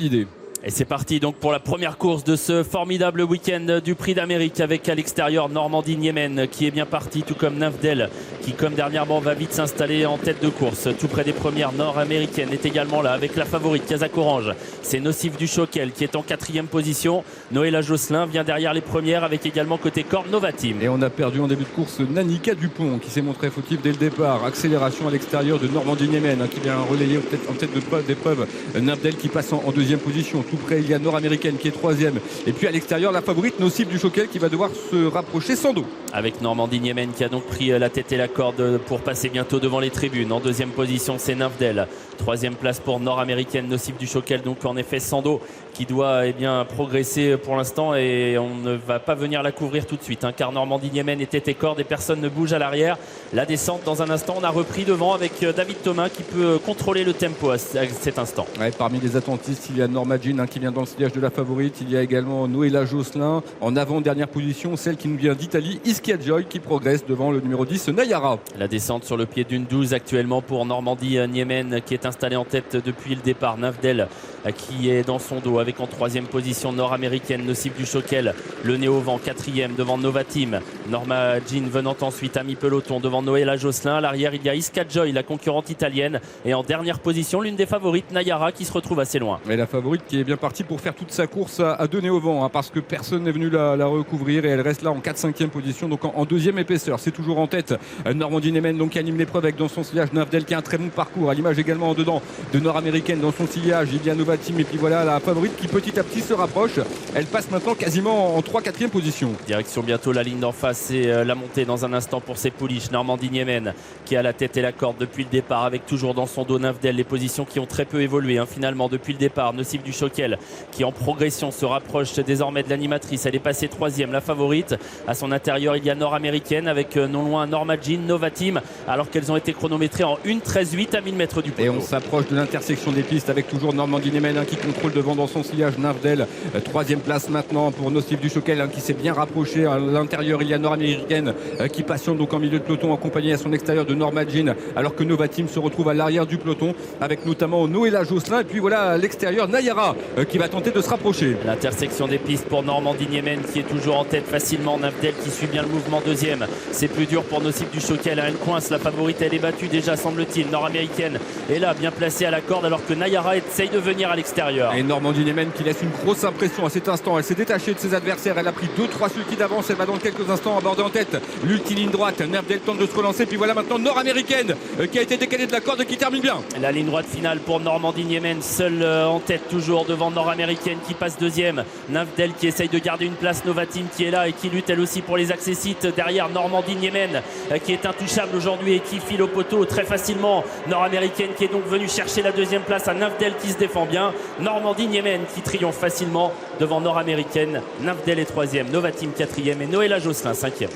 Idée. Et c'est parti donc pour la première course de ce formidable week-end du Prix d'Amérique avec à l'extérieur Normandie-Niemen qui est bien parti, tout comme Nafdel qui comme dernièrement va vite s'installer en tête de course tout près des premières nord-américaines est également là avec la favorite Kazakh Orange. C'est Nocif du Choquel qui est en 4e position. Noëlla Josselin vient derrière les premières avec également côté corps Novatim. Et on a perdu en début de course Nanika Dupont qui s'est montré fautif dès le départ. Accélération à l'extérieur de Normandie-Niemen qui vient relayer en tête d'épreuve Nafdel qui passe en 2e position. Tout près, il y a Nord-Américaine qui est 3e. Et puis à l'extérieur, la favorite Nocif du Choquel qui va devoir se rapprocher sans dos. Avec Normandie-Niemen qui a donc pris la tête et la corde pour passer bientôt devant les tribunes. En 2e position, c'est Nafdel. 3e place pour Nord-Américaine, Nocif du Choquel, donc en effet sans dos, qui doit progresser pour l'instant et on ne va pas venir la couvrir tout de suite car Normandie-Niemen est tête et corde et personne ne bouge à l'arrière. La descente dans un instant, on a repris devant avec David Thomas qui peut contrôler le tempo à cet instant. Ouais, parmi les attentistes, il y a Norma Jean qui vient dans le sillage de la favorite. Il y a également Noëlla Josselin en avant-dernière position, celle qui nous vient d'Italie, Ischia Joy qui progresse devant le numéro 10 Nayara. La descente sur le pied d'une 12 actuellement pour Normandie-Niemen qui est installée en tête depuis le départ. Nafdel qui est dans son dos avec en 3e position Nord-Américaine, Nocif du Choquel, le nez au vent 4e devant Novatim. Norma Jean venant ensuite à mi-peloton devant Noëlla Josselin. À l'arrière il y a Ischia Joy, la concurrente italienne, et en dernière position l'une des favorites Nayara qui se retrouve assez loin. Et la favorite qui est bien partie pour faire toute sa course à deux nez au vent parce que personne n'est venu la recouvrir et elle reste là en 4-5e position, donc en 2e épaisseur. C'est toujours en tête Normandie-Niemen donc qui anime l'épreuve avec dans son sillage Nafdel qui a un très bon parcours, à l'image également en dedans de Nord-Américaine dans son sillage. Il y a Novatim et puis voilà la favorite qui petit à petit se rapproche. Elle passe maintenant quasiment en 3-4e position. Direction bientôt la ligne d'en face et la montée dans un instant pour ses pouliches. Normandie-Niemen qui a la tête et la corde depuis le départ avec toujours dans son dos Nafdel. Les positions qui ont très peu évolué finalement depuis le départ. Nocif du Choquel qui en progression se rapproche désormais de l'animatrice. Elle est passée 3e, la favorite. À son intérieur il y a Nord-Américaine avec non loin Norma Jean, Novatim, alors qu'elles ont été chronométrées en 1:13.8 à 1000 mètres du poteau. Et on s'approche de l'intersection des pistes avec toujours Normandie-Niemen qui contrôle devant dans son sillage Nafdel. 3e place maintenant pour Nocif du Choquel qui s'est bien rapproché. À l'intérieur il y a Nord-Américaine qui patiente donc en milieu de peloton accompagné à son extérieur de Norma Jean, alors que Novatim se retrouve à l'arrière du peloton avec notamment Noëlla Josselin. Et puis voilà à l'extérieur Nayara qui va tenter de se rapprocher. L'intersection des pistes pour Normandie-Niemen qui est toujours en tête facilement. Nafdel qui suit bien le mouvement 2e. C'est plus dur pour Nocif du Choquel. Elle coince, la favorite elle est battue déjà semble-t-il. Nord-Américaine est là bien placée à la corde alors que Nayara essaye de venir à l'extérieur. Et Normandie-Niemen qui laisse une grosse impression à cet instant. Elle s'est détachée de ses adversaires. Elle a pris 2-3 sulky d'avance. Elle va dans quelques instants aborder en tête l'ultiligne droite. Nafdel tente de se relancer. Puis voilà maintenant Nord-Américaine qui a été décalée de la corde et qui termine bien. La ligne droite finale pour Normandie-Niemen, seule en tête toujours devant Nord-Américaine qui passe 2e. Nafdel qui essaye de garder une place. Novatim qui est là et qui lutte elle aussi pour les accessites. Derrière Normandie-Niemen qui est intouchable aujourd'hui et qui file au poteau très facilement. Nord-Américaine qui est donc venue chercher la 2e place à Nafdel qui se défend bien. Normandie-Niemen qui triomphe facilement devant Nord-Américaine. Nafdel est 3e, Novatim 4e et Noëlla Josselin 5e.